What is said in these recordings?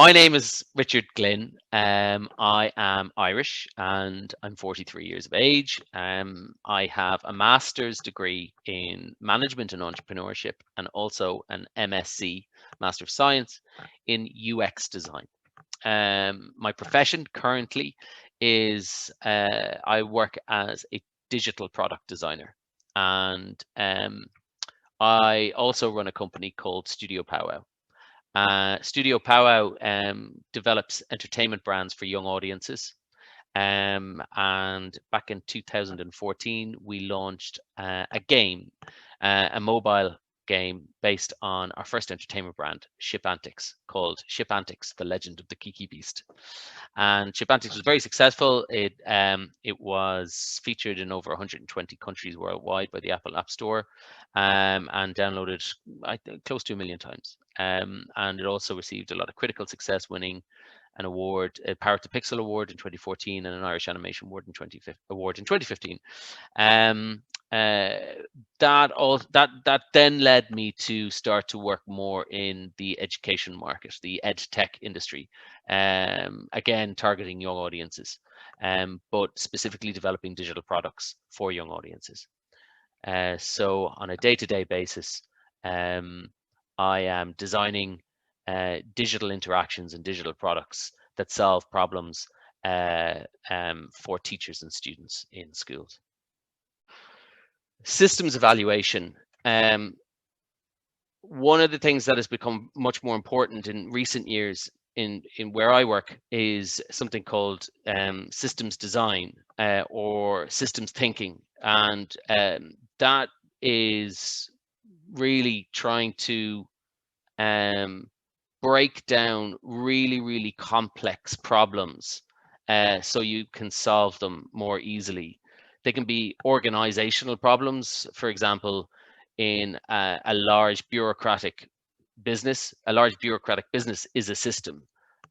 My name is Richard Glynn. I am Irish and I'm 43 years of age. I have a master's degree in management and entrepreneurship and also an MSc, Master of Science, in UX design. My profession currently is I work as a digital product designer, and I also run a company called Studio Powwow. Studio Powwow develops entertainment brands for young audiences. And back in 2014, we launched a game, a mobile game based on our first entertainment brand, Ship Antics, called Ship Antics: The Legend of the Kiki Beast. And Ship Antics was very successful. It was featured in over 120 countries worldwide by the Apple App Store, and downloaded, I think, close to 1 million times. And it also received a lot of critical success, winning an award, a Parrot to Pixel award in 2014 and an Irish Animation Award in 2015. Um, uh, that then led me to start to work more in the education market, the ed tech industry, again targeting young audiences, but specifically developing digital products for young audiences. So on a day-to-day basis, I am designing digital interactions and digital products that solve problems for teachers and students in schools. Systems evaluation. One of the things that has become much more important in recent years in where I work is something called systems design or systems thinking, and that is really trying to break down really complex problems so you can solve them more easily. They can be organizational problems, for example, in a large bureaucratic business. A large bureaucratic business is a system.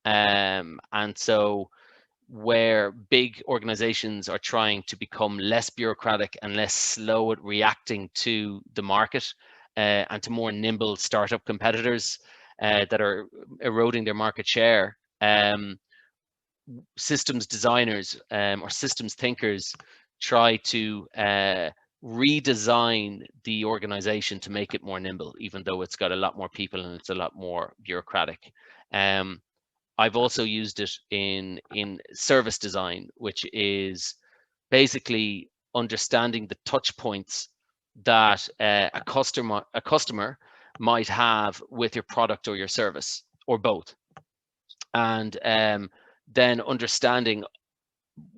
And so where big organizations are trying to become less bureaucratic and less slow at reacting to the market, and to more nimble startup competitors that are eroding their market share, systems designers or systems thinkers try to redesign the organization to make it more nimble, even though it's got a lot more people and it's a lot more bureaucratic. I've also used it in service design, which is basically understanding the touch points that a customer might have with your product or your service, or both, and then understanding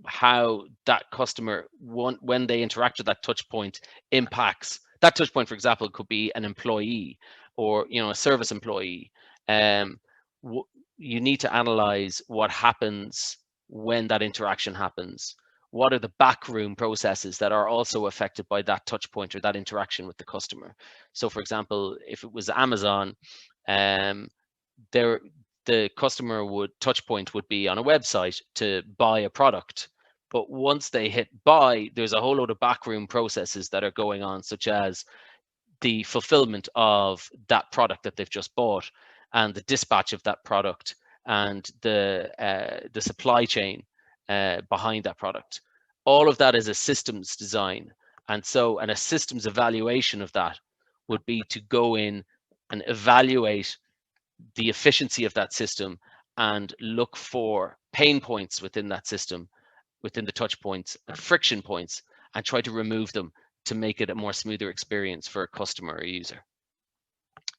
how that customer, when they interact with that touch point, impacts that touch point. For example, could be an employee or a service employee. You need to analyze what happens when that interaction happens. What are the backroom processes that are also affected by that touch point or that interaction with the customer? So, for example, if it was Amazon, the customer touch point would be on a website to buy a product. But once they hit buy, there's a whole load of backroom processes that are going on, such as the fulfillment of that product that they've just bought, and the dispatch of that product, and the supply chain behind that product. All of that is a systems design, and a systems evaluation of that would be to go in and evaluate the efficiency of that system and look for pain points within that system, within the touch points and friction points, and try to remove them to make it a more smoother experience for a customer or user.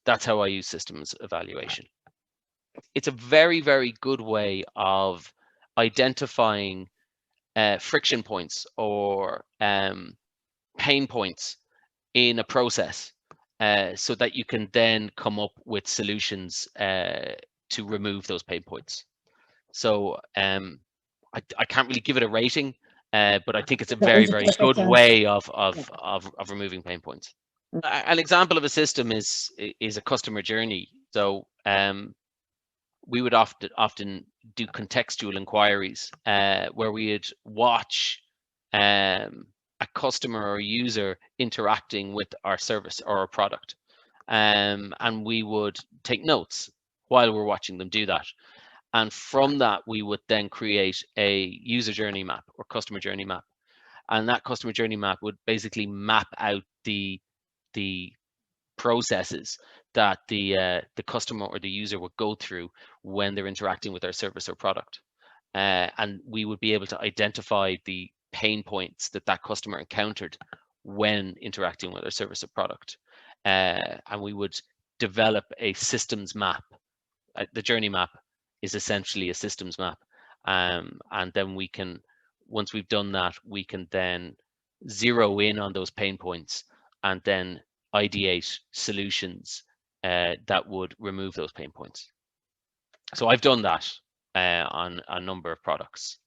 That's how I use systems evaluation. It's a very good way of identifying friction points or pain points in a process, so that you can then come up with solutions to remove those pain points. So I can't really give it a rating, but I think it's a very good way of removing pain points. An example of a system is a customer journey. So we would often do contextual inquiries where we'd watch a customer or user interacting with our service or our product, and we would take notes while we're watching them do that. And from that, we would then create a user journey map or customer journey map. And that customer journey map would basically map out the processes that the customer or the user would go through when they're interacting with our service or product. And we would be able to identify the pain points that that customer encountered when interacting with our service or product. And we would develop a systems map. The journey map is essentially a systems map. And then we can, once we've done that, we can then zero in on those pain points and then ideate solutions that would remove those pain points. So I've done that on a number of products.